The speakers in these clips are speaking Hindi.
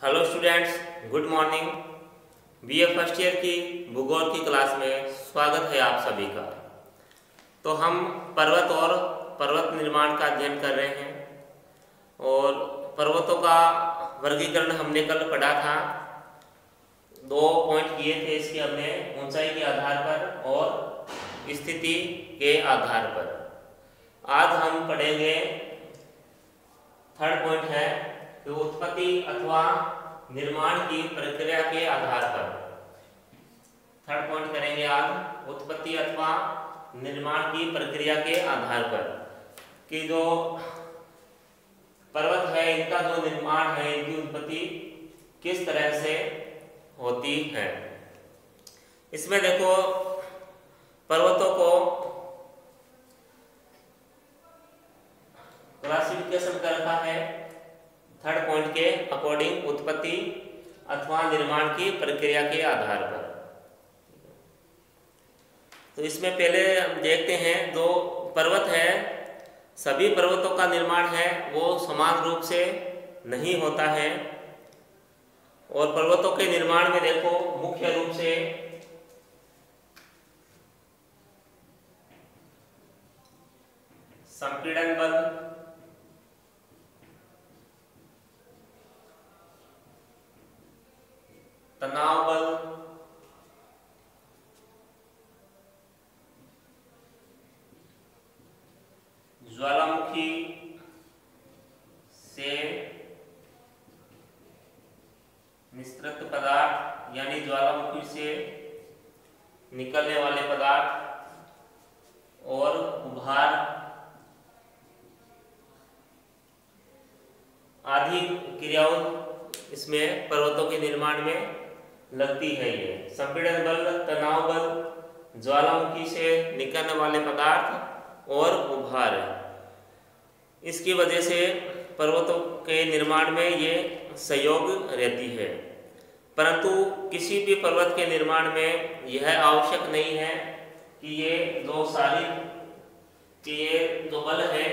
Hello students, good morning. BA first year की भूगोल की क्लास में स्वागत है आप सभी का। तो हम पर्वत और पर्वत निर्माण का अध्ययन कर रहे हैं और पर्वतों का वर्गीकरण हमने कल पढ़ा था। 2 पॉइंट किए थे इसके हमने, ऊंचाई के आधार पर और स्थिति के आधार पर। आज हम पढ़ेंगे थर्ड पॉइंट है तो उत्पत्ति अथवा निर्माण की प्रक्रिया के आधार पर। थर्ड पॉइंट करेंगे आज उत्पत्ति अथवा निर्माण की प्रक्रिया के आधार पर कि जो पर्वत है इनका जो निर्माण है, इनकी उत्पत्ति किस तरह से होती है। इसमें देखो, पर्वतों को क्लासिफिकेशन कर रखा है थर्ड पॉइंट के अकॉर्डिंग, उत्पत्ति अथवा निर्माण की प्रक्रिया के आधार पर। तो इसमें पहले हम देखते हैं, जो पर्वत है सभी पर्वतों का निर्माण है वो समान रूप से नहीं होता है। और पर्वतों के निर्माण में देखो मुख्य रूप से संपीड़न बल, तनाव बल, ज्वालामुखी से निस्तृत पदार्थ यानी ज्वालामुखी से निकलने वाले पदार्थ और उभार आदि क्रियाओं इसमें पर्वतों के निर्माण में लगती है। ये संपीड़न बल, तनाव बल, ज्वालामुखी से निकलने वाले पदार्थ और उभार, इसकी वजह से पर्वतों के निर्माण में ये सहयोग रहती है। परंतु किसी भी पर्वत के निर्माण में यह आवश्यक नहीं है कि ये जो बल है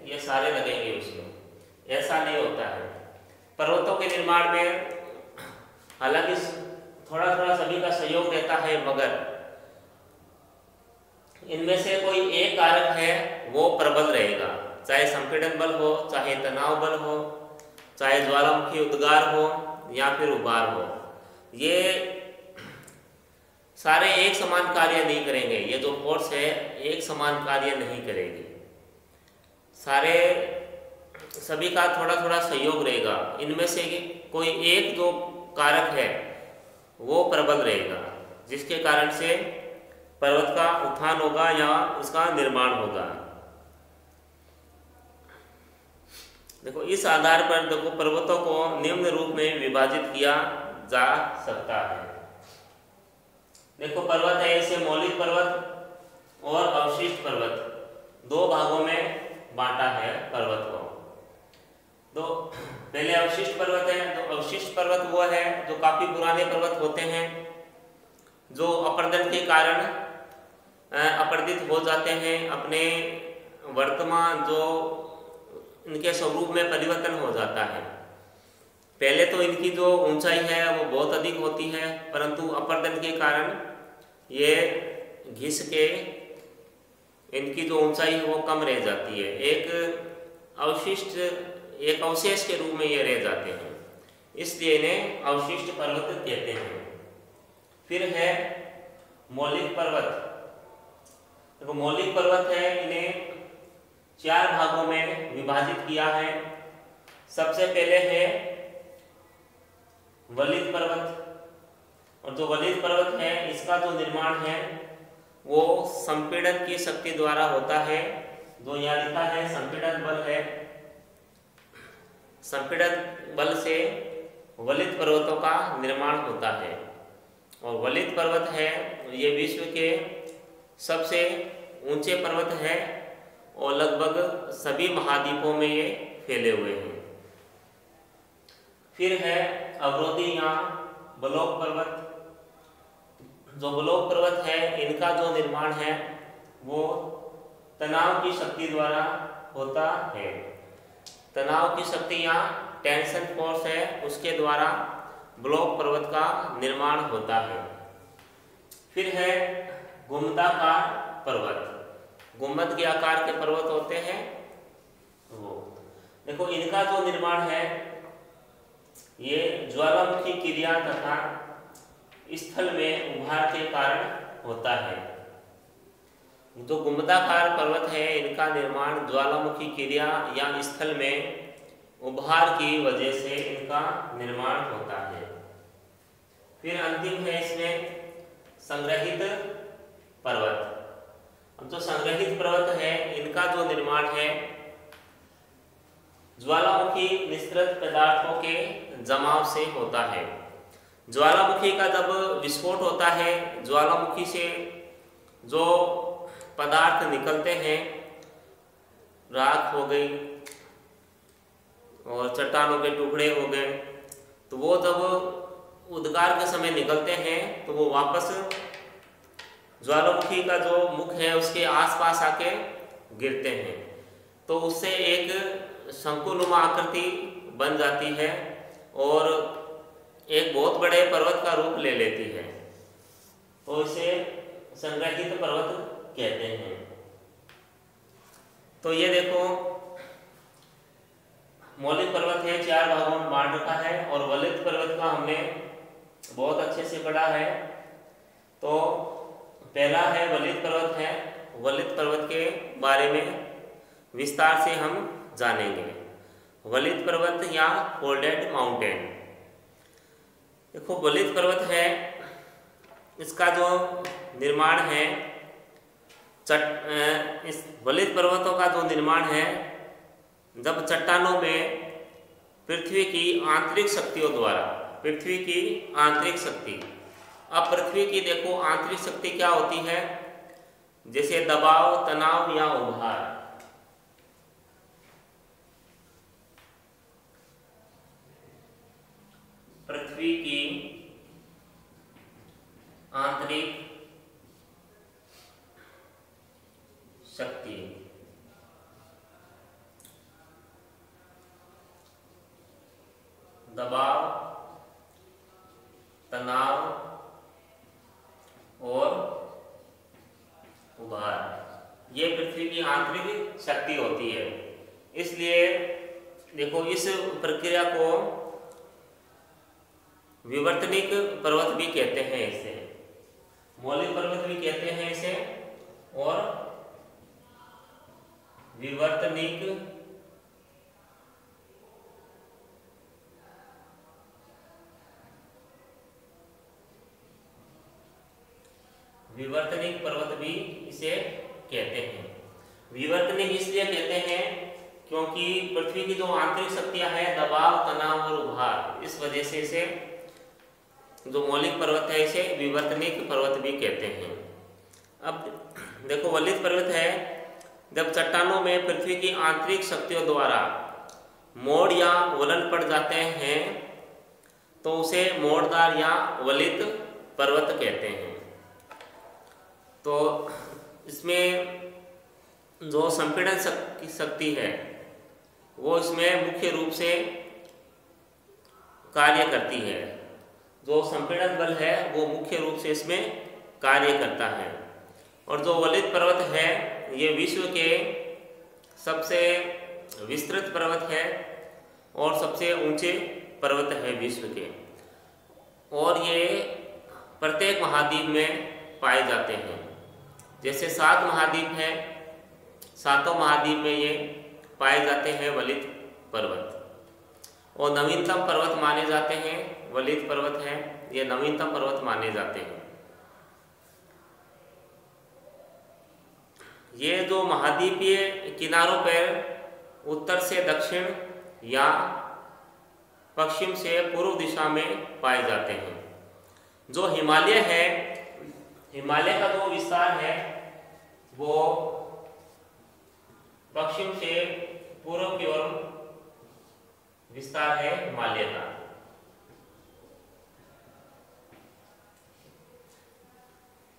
ये सारे लगेंगे उसमें, ऐसा नहीं होता है। पर्वतों के निर्माण में हालांकि थोड़ा थोड़ा सभी का सहयोग रहता है, मगर इनमें से कोई एक कारक है वो प्रबल रहेगा, चाहे संपीड़न बल हो, चाहे तनाव बल हो, चाहे ज्वालामुखी उद्गार हो या फिर उभार हो। ये सारे एक समान कार्य नहीं करेंगे, ये जो फोर्स है एक समान कार्य नहीं करेगी, सभी का थोड़ा थोड़ा सहयोग रहेगा। इनमें से कोई एक जो कारक है वो प्रबल रहेगा, जिसके कारण से पर्वत का उत्थान होगा या उसका निर्माण होगा। देखो, इस आधार पर देखो पर्वतों को निम्न रूप में विभाजित किया जा सकता है। देखो, पर्वत है, इसे मौलिक पर्वत और अवशिष्ट पर्वत 2 भागों में बांटा है पर्वत को। तो पहले अवशिष्ट पर्वत है। तो अवशिष्ट पर्वत वो है जो काफी पुराने पर्वत होते हैं, जो अपरदन के कारण अपरदित हो जाते हैं, अपने वर्तमान जो इनके स्वरूप में परिवर्तन हो जाता है। पहले तो इनकी जो ऊंचाई है वो बहुत अधिक होती है, परंतु अपरदन के कारण ये घिस के इनकी जो ऊंचाई है वो कम रह जाती है। एक अवशेष के रूप में ये रह जाते हैं, इसलिए इन्हें अवशिष्ट पर्वत कहते हैं। फिर है मौलिक पर्वत। तो मौलिक पर्वत है, इन्हें 4 भागों में विभाजित किया है। सबसे पहले है वलित पर्वत, और जो वलित पर्वत है इसका जो निर्माण है वो संपीड़न की शक्ति द्वारा होता है। जो यहाँ लिखा है संपीड़न बल है, संपीड़न बल से वलित पर्वतों का निर्माण होता है। और वलित पर्वत है ये विश्व के सबसे ऊंचे पर्वत है और लगभग सभी महाद्वीपों में ये फैले हुए हैं। फिर है अवरोधी या ब्लॉक पर्वत। जो ब्लॉक पर्वत है इनका जो निर्माण है वो तनाव की शक्ति द्वारा होता है। तनाव की शक्ति यहाँ टेंशन फोर्स है उसके द्वारा ब्लॉक पर्वत का निर्माण होता है। फिर है गुंबदाकार पर्वत। गुंबद के आकार के पर्वत होते हैं वो। देखो इनका जो निर्माण है ये ज्वालामुखी क्रिया तथा स्थल में उभार के कारण होता है। जो गुंबदाकार पर्वत है इनका निर्माण ज्वालामुखी क्रिया या स्थल में उभार की वजह से इनका निर्माण होता है। फिर अंतिम है इसमें संग्रहित पर्वत। अब जो संग्रहित पर्वत है इनका जो निर्माण है ज्वालामुखी मिश्रित पदार्थों के जमाव से होता है। ज्वालामुखी का जब विस्फोट होता है, ज्वालामुखी से जो पदार्थ निकलते हैं, राख हो गई और चट्टानों के टुकड़े हो गए, तो वो जब उद्गार के समय निकलते हैं तो वो वापस ज्वालामुखी का जो मुख है उसके आसपास आके गिरते हैं, तो उससे एक शंकुनुमा आकृति बन जाती है और एक बहुत बड़े पर्वत का रूप ले लेती है, तो इसे संग्रहित पर्वत कहते हैं। तो ये देखो मौलिक पर्वत है, 4 भागों में बांट रखा है और वलित पर्वत का हमने बहुत अच्छे से पढ़ा है। तो पहला है वलित पर्वत है, वलित पर्वत के बारे में विस्तार से हम जानेंगे। वलित पर्वत या फोल्डेड माउंटेन। देखो वलित पर्वत है, इसका जो निर्माण है इस वलित पर्वतों का जो निर्माण है जब चट्टानों में पृथ्वी की आंतरिक शक्तियों द्वारा, पृथ्वी की आंतरिक शक्ति, अब पृथ्वी की देखो आंतरिक शक्ति क्या होती है, जैसे दबाव, तनाव या उभार। पृथ्वी की आंतरिक शक्ति, दबाव, तनाव और उभार, ये पृथ्वी की आंतरिक शक्ति होती है। इसलिए देखो इस प्रक्रिया को विवर्तनिक पर्वत भी कहते हैं, इसे मौलिक पर्वत भी कहते हैं इसे, और विवर्तनिक पर्वत भी इसे कहते हैं। विवर्तनिक इसलिए कहते हैं क्योंकि पृथ्वी की जो आंतरिक शक्तियां हैं, दबाव, तनाव और उभार, इस वजह से इसे जो मौलिक पर्वत है इसे विवर्तनिक पर्वत भी कहते हैं। अब देखो वलित पर्वत है, जब चट्टानों में पृथ्वी की आंतरिक शक्तियों द्वारा मोड़ या वलन पड़ जाते हैं तो उसे मोड़दार या वलित पर्वत कहते हैं। तो इसमें जो संपीड़न शक्ति है वो इसमें मुख्य रूप से कार्य करती है। जो संपीड़न बल है वो मुख्य रूप से इसमें कार्य करता है। और जो वलित पर्वत है ये विश्व के सबसे विस्तृत पर्वत है और सबसे ऊंचे पर्वत है विश्व के, और ये प्रत्येक महाद्वीप में पाए जाते हैं। जैसे 7 महाद्वीप हैं, 7 महाद्वीप में ये पाए जाते हैं वलित पर्वत, और नवीनतम पर्वत माने जाते हैं, वलित पर्वत है ये नवीनतम पर्वत माने जाते हैं। ये जो महाद्वीपीय किनारों पर उत्तर से दक्षिण या पश्चिम से पूर्व दिशा में पाए जाते हैं। जो हिमालय है, हिमालय का जो विस्तार है वो पश्चिम से पूर्व की ओर विस्तार है हिमालय का।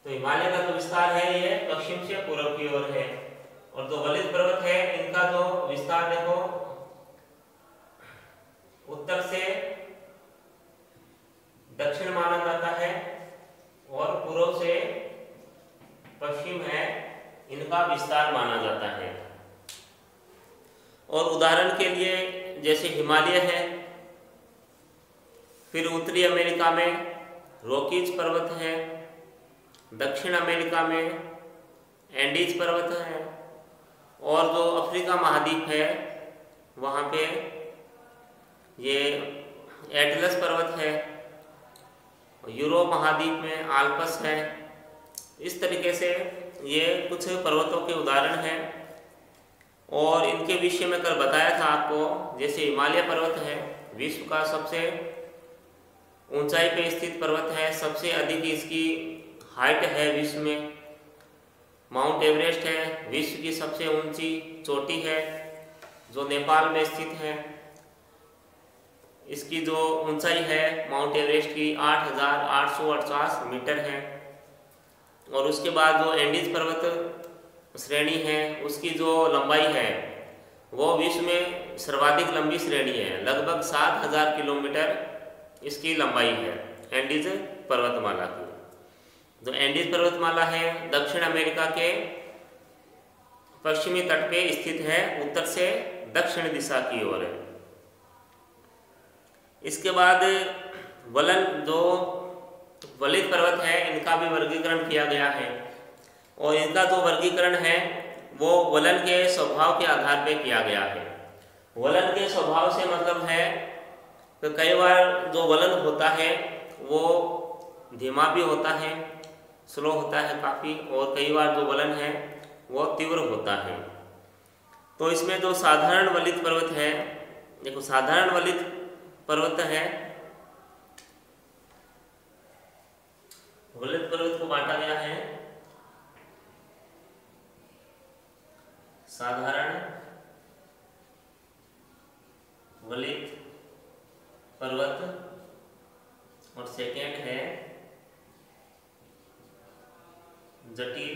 तो हिमालय का जो विस्तार है ये पश्चिम से पूर्व की ओर है, और जो वलित पर्वत है इनका जो विस्तार देखो उदाहरण के लिए जैसे हिमालय है, फिर उत्तरी अमेरिका में रॉकीज पर्वत है, दक्षिण अमेरिका में एंडीज पर्वत है, और जो अफ्रीका महाद्वीप है वहाँ पे ये एटलस पर्वत है, यूरोप महाद्वीप में आल्प्स है। इस तरीके से ये कुछ पर्वतों के उदाहरण हैं। और इनके विषय में कल बताया था आपको, जैसे हिमालय पर्वत है विश्व का सबसे ऊंचाई पे स्थित पर्वत है, सबसे अधिक इसकी हाइट है विश्व में। माउंट एवरेस्ट है विश्व की सबसे ऊंची चोटी है जो नेपाल में स्थित है। इसकी जो ऊंचाई है माउंट एवरेस्ट की 8,848 मीटर है। और उसके बाद जो एंडीज पर्वत श्रेणी है उसकी जो लंबाई है वो विश्व में सर्वाधिक लंबी श्रेणी है, लगभग 7,000 किलोमीटर इसकी लंबाई है एंडीज पर्वतमाला की। जो एंडीज पर्वतमाला है दक्षिण अमेरिका के पश्चिमी तट पे स्थित है, उत्तर से दक्षिण दिशा की ओर है। इसके बाद जो वलित पर्वत है इनका भी वर्गीकरण किया गया है। और इनका जो वर्गीकरण है वो वलन के स्वभाव के आधार पे किया गया है। वलन के स्वभाव से मतलब है तो कई बार जो वलन होता है वो धीमा भी होता है, स्लो होता है काफ़ी, और कई बार जो वलन है वो तीव्र होता है। तो इसमें जो साधारण वलित पर्वत है, देखो साधारण वलित पर्वत है, वलित पर्वत को बांटा गया है साधारण वलित पर्वत, और सेकेंड है जटिल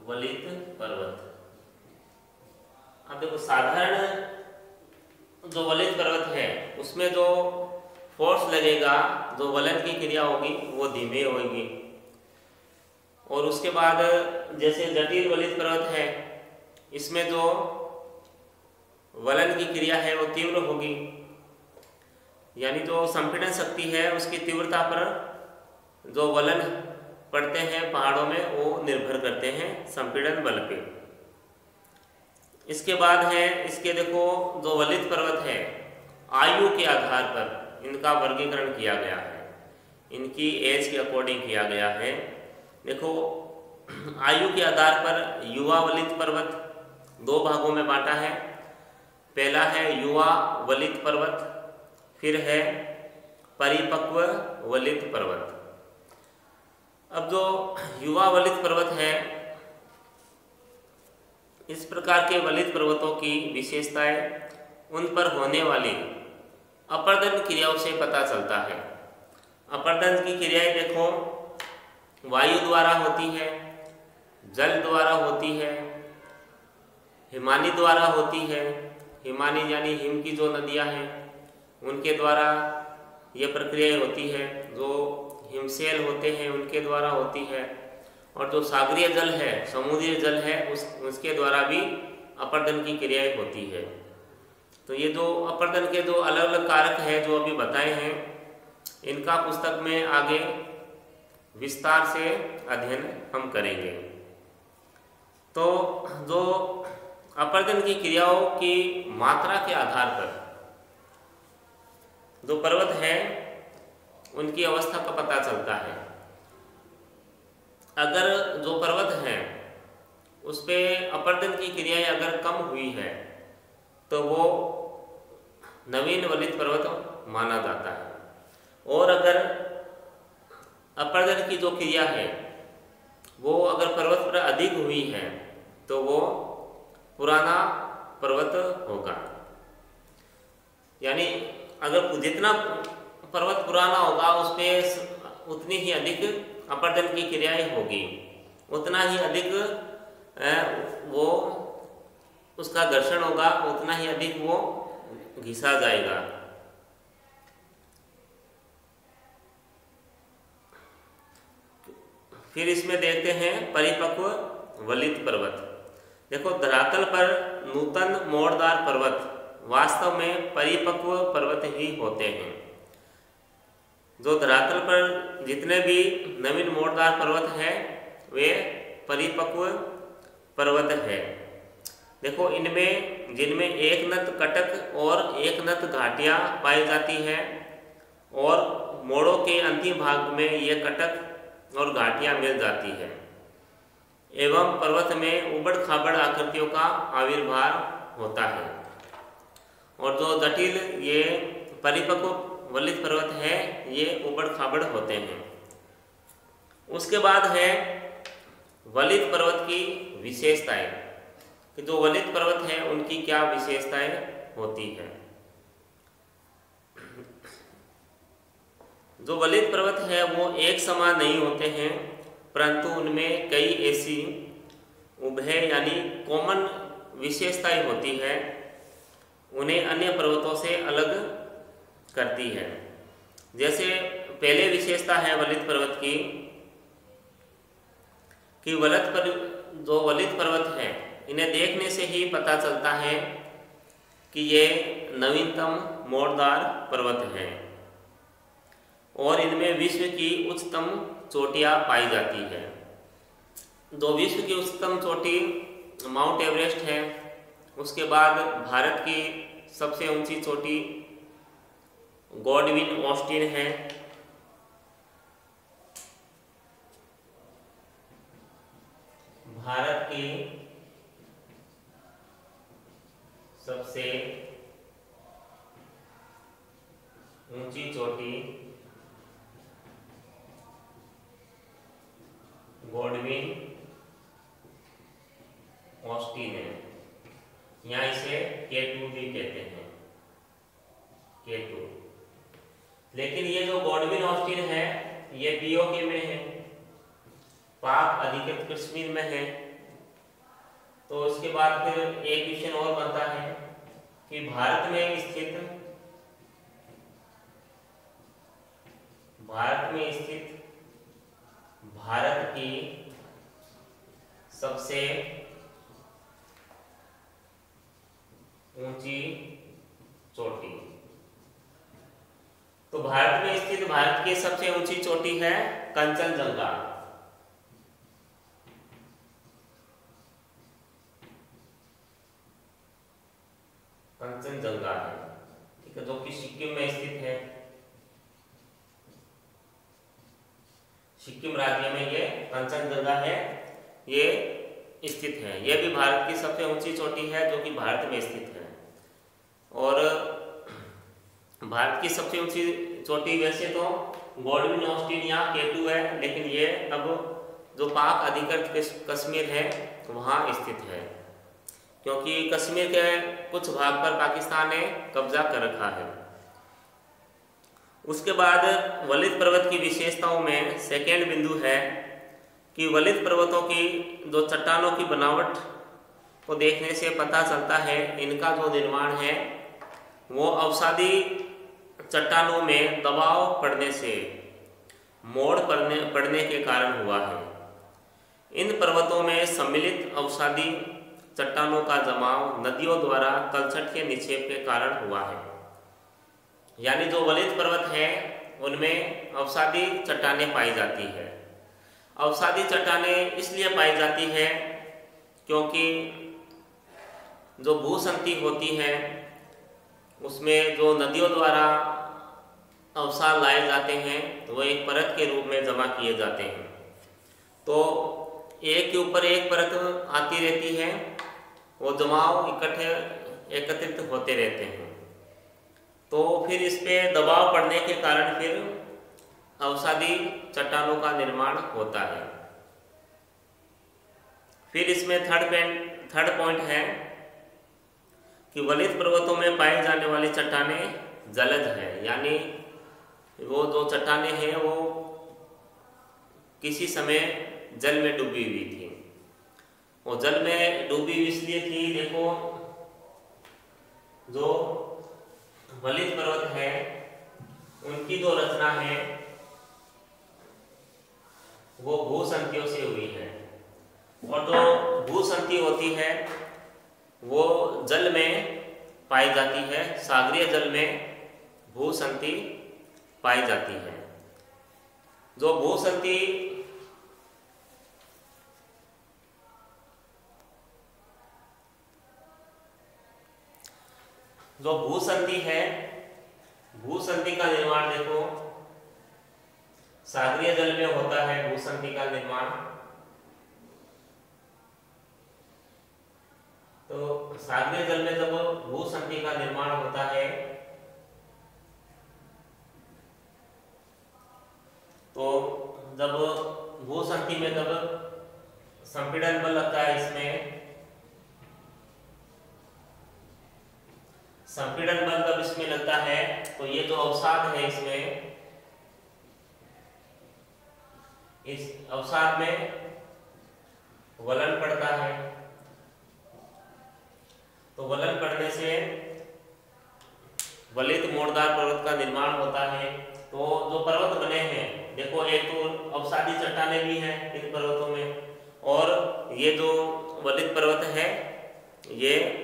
वलित पर्वत। अब देखो साधारण जो वलित पर्वत है उसमें जो फोर्स लगेगा, जो वलन की क्रिया होगी वो धीमी होगी। और उसके बाद जैसे जटिल वलित पर्वत है इसमें जो वलन की क्रिया है वो तीव्र होगी, यानी जो संपीड़न शक्ति है उसकी तीव्रता पर जो वलन पड़ते हैं पहाड़ों में वो निर्भर करते हैं संपीड़न बल पे। इसके बाद है इसके देखो जो वलित पर्वत है आयु के आधार पर इनका वर्गीकरण किया गया है, इनकी एज के अकॉर्डिंग किया गया है। देखो आयु के आधार पर युवा वलित पर्वत दो भागों में बांटा है। पहला है युवा वलित पर्वत, फिर है परिपक्व वलित पर्वत। अब जो युवा वलित पर्वत है इस प्रकार के वलित पर्वतों की विशेषताएं उन पर होने वाली अपर्दन क्रियाओं से पता चलता है। अपर्दन की क्रियाएं देखो वायु द्वारा होती है, जल द्वारा होती है, हिमानी द्वारा होती है। हिमानी यानी हिम की जो नदियां हैं उनके द्वारा ये प्रक्रिया होती है, जो हिमशैल होते हैं उनके द्वारा होती है, और जो सागरीय जल है समुद्री जल है उसके द्वारा भी अपर्दन की क्रियाएं होती है। तो ये जो अपर्दन के जो अलग अलग कारक हैं जो अभी बताए हैं इनका पुस्तक में आगे विस्तार से अध्ययन हम करेंगे। तो जो अपर्दन की क्रियाओं की मात्रा के आधार पर जो पर्वत है उनकी अवस्था का पता चलता है। अगर जो पर्वत है उस पे अपर्दन की क्रियाएं अगर कम हुई है तो वो नवीन वलित पर्वत माना जाता है। और अगर अपर्दन की जो क्रिया है वो अगर पर्वत पर अधिक हुई है तो वो पुराना पर्वत होगा। यानी अगर जितना पर्वत पुराना होगा उस पर उतनी ही अधिक अपर्दन की क्रियाएं होगी, उतना ही अधिक वो उसका घर्षण होगा, उतना ही अधिक वो घिसा जाएगा। फिर इसमें देखते हैं परिपक्व वलित पर्वत। देखो, धरातल पर नूतन मोड़दार पर्वत वास्तव में परिपक्व पर्वत ही होते हैं। जो धरातल पर जितने भी नवीन मोड़दार पर्वत हैं वे परिपक्व पर्वत है। देखो, इनमें जिनमें एक नत कटक और एक नत घाटियाँ पाई जाती है और मोड़ों के अंतिम भाग में ये कटक और घाटियाँ मिल जाती है एवं पर्वत में उबड़ खाबड़ आकृतियों का आविर्भाव होता है। और जो जटिल ये परिपक्व वलित पर्वत है ये उबड़ खाबड़ होते हैं। उसके बाद है वलित पर्वत की विशेषताएं कि जो वलित पर्वत है उनकी क्या विशेषताएं होती है। जो वलित पर्वत है वो एक समान नहीं होते हैं, परंतु उनमें कई ऐसी उभय यानी कॉमन विशेषताएं होती है, उन्हें अन्य पर्वतों से अलग करती है। जैसे पहले विशेषता है वलित पर्वत की कि जो वलित पर्वत है इन्हें देखने से ही पता चलता है कि ये नवीनतम मोड़दार पर्वत हैं और इनमें विश्व की उच्चतम चोटियाँ पाई जाती है। जो विश्व की उच्चतम चोटी माउंट एवरेस्ट है, उसके बाद भारत की सबसे ऊंची चोटी गॉडविन ऑस्टिन है, भारत की सबसे ऊंची चोटी गॉडविन ऑस्टिन है, यहाँ इसे K2 भी कहते हैं, K2। लेकिन ये जो गॉडविन ऑस्टिन है ये पीओके में है, पाक अधिकृत कश्मीर में है। तो उसके बाद फिर एक क्वेश्चन और बनता है कि भारत में स्थित भारत की सबसे ऊंची चोटी। तो भारत में स्थित भारत की सबसे ऊंची चोटी है कंचनजंगा। कंचनजंगा है, ठीक है, जो कि सिक्किम में स्थित है। सिक्किम राज्य में ये कंचनजंगा है, ये स्थित है। ये भी भारत की सबसे ऊंची चोटी है जो कि भारत में स्थित है। और भारत की सबसे ऊंची चोटी वैसे तो गॉडविन ऑस्टिन या K2 है, लेकिन ये अब जो पाक अधिकृत कश्मीर है वहाँ स्थित है, क्योंकि कश्मीर के कुछ भाग पर पाकिस्तान ने कब्जा कर रखा है। उसके बाद वलित पर्वत की विशेषताओं में सेकेंड बिंदु है कि वलित पर्वतों की जो चट्टानों की बनावट को देखने से पता चलता है इनका जो निर्माण है वो अवसादी चट्टानों में दबाव पड़ने से मोड़ पड़ने के कारण हुआ है। इन पर्वतों में सम्मिलित अवसादी चट्टानों का जमाव नदियों द्वारा तलछट के निक्षेप के कारण हुआ है। यानी जो वलित पर्वत है उनमें अवसादी चट्टानें पाई जाती है। अवसादी चट्टानें इसलिए पाई जाती है क्योंकि जो भूसंति होती है उसमें जो नदियों द्वारा अवसाद लाए जाते हैं तो वो एक परत के रूप में जमा किए जाते हैं। तो एक के ऊपर एक परत आती रहती है, वो जमाव एकत्रित होते रहते हैं। तो फिर इस पे दबाव पड़ने के कारण फिर अवसादी चट्टानों का निर्माण होता है। फिर इसमें थर्ड पॉइंट है कि वलित पर्वतों में पाई जाने वाली चट्टानें जलज है, यानी वो जो चट्टानें हैं वो किसी समय जल में डूबी हुई थी। वो जल में डूबी हुई इसलिए थी, देखो जो वलित पर्वत है उनकी जो रचना है वो भूसंधियों से हुई है। और जो भूसंति होती है वो जल में पाई जाती है, सागरीय जल में भूसंति पाई जाती है। जो भूसंति है, भूसंति का निर्माण देखो सागरीय जल में होता है। भूसंति का निर्माण तो सागरीय जल में जब भूसंति का निर्माण होता है तो जब भूसंति में जब संपीड़न बल लगता है, इसमें संपीड़न बल जब इसमें लगता है तो ये जो अवसाद है इसमें, इस अवसाद में वलन पड़ता है। तो वलन पड़ने से वलित मोड़दार पर्वत का निर्माण होता है। तो जो पर्वत बने हैं देखो, एक तो अवसादी चट्टानें भी हैं इन पर्वतों में, और ये जो वलित पर्वत है ये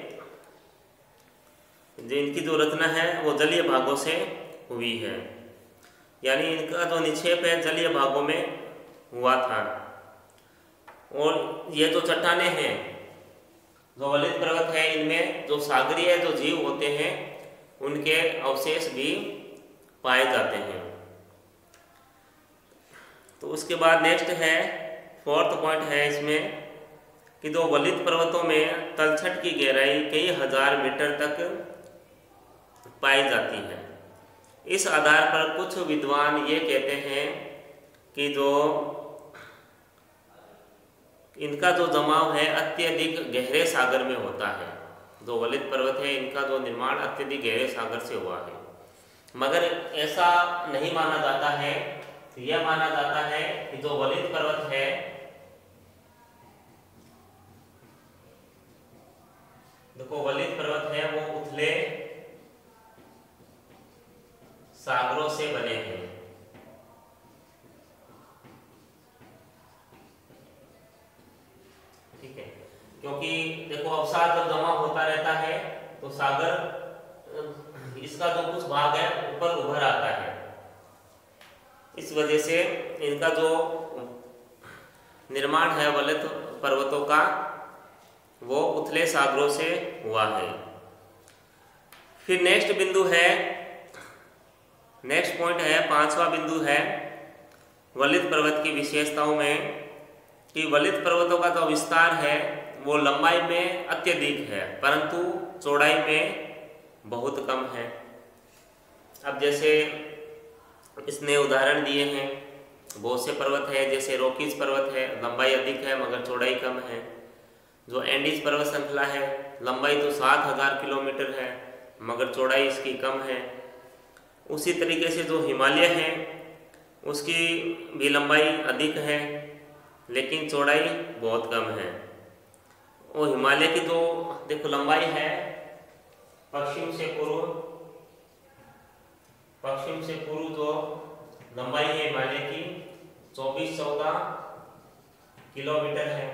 इनकी जो रचना है वो जलीय भागों से हुई है, यानी इनका जो निक्षेप है जलीय भागों में हुआ था। और ये जो चट्टानें हैं, जो वलित पर्वत है, इनमें जो सागरीय जो जीव होते हैं उनके अवशेष भी पाए जाते हैं। तो उसके बाद नेक्स्ट है, फोर्थ पॉइंट है इसमें कि जो वलित पर्वतों में तलछट की गहराई कई हजार मीटर तक पाई जाती है। इस आधार पर कुछ विद्वान ये कहते हैं कि जो इनका जो जमाव है अत्यधिक गहरे सागर में होता है। जो वलित पर्वत है इनका जो निर्माण अत्यधिक गहरे सागर से हुआ है, मगर ऐसा नहीं माना जाता है। यह माना जाता है कि जो वलित पर्वत है देखो, वलित पर्वत है वो उथले सागरों से बने हैं। ठीक है, क्योंकि देखो अवसाद जब जमा होता रहता है तो सागर इसका जो कुछ भाग है ऊपर उभर आता है। इस वजह से इनका जो निर्माण है वलित पर्वतों का वो उथले सागरों से हुआ है। फिर नेक्स्ट बिंदु है, नेक्स्ट पॉइंट है, पांचवा बिंदु है वलित पर्वत की विशेषताओं में कि वलित पर्वतों का जो विस्तार है वो लंबाई में अत्यधिक है परंतु चौड़ाई में बहुत कम है। अब जैसे इसने उदाहरण दिए हैं, बहुत से पर्वत है, जैसे रॉकीज पर्वत है, लंबाई अधिक है मगर चौड़ाई कम है। जो एंडीज पर्वत श्रृंखला है, लंबाई तो 7000 किलोमीटर है मगर चौड़ाई इसकी कम है। उसी तरीके से जो हिमालय है उसकी भी लंबाई अधिक है लेकिन चौड़ाई बहुत कम है। और हिमालय की जो देखो लंबाई है पश्चिम से पूर्व जो लंबाई है हिमालय की 24-14 किलोमीटर है।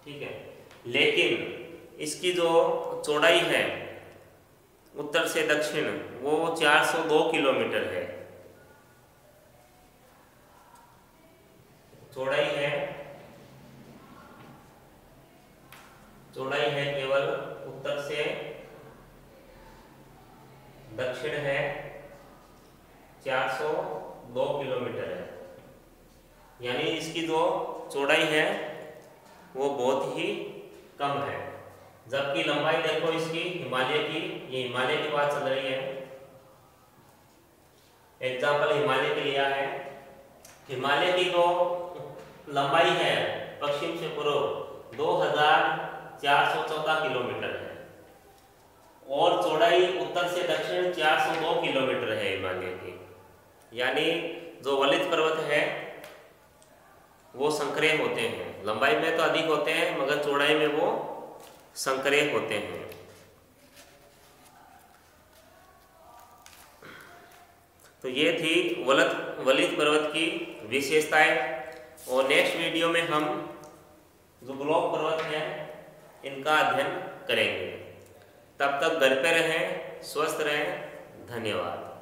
ठीक है, लेकिन इसकी जो चौड़ाई है उत्तर से दक्षिण वो 402 किलोमीटर है। चौड़ाई है केवल उत्तर से दक्षिण है 402 किलोमीटर है, यानी इसकी जो चौड़ाई है वो बहुत ही कम है। जबकि लंबाई देखो इसकी हिमालय की, ये हिमालय की बात चल रही है, एग्जाम्पल हिमालय के लिया है। हिमालय की जो लंबाई है पश्चिम से पूर्व 2414 किलोमीटर है और चौड़ाई उत्तर से दक्षिण 402 किलोमीटर है हिमालय की। यानी जो वलित पर्वत है वो संकरे होते हैं, लंबाई में तो अधिक होते हैं मगर चौड़ाई में वो संकरे होते हैं। तो ये थी वलित पर्वत की विशेषताएं। और नेक्स्ट वीडियो में हम जो ब्लॉक पर्वत हैं इनका अध्ययन करेंगे। तब तक घर पे रहें, स्वस्थ रहें। धन्यवाद।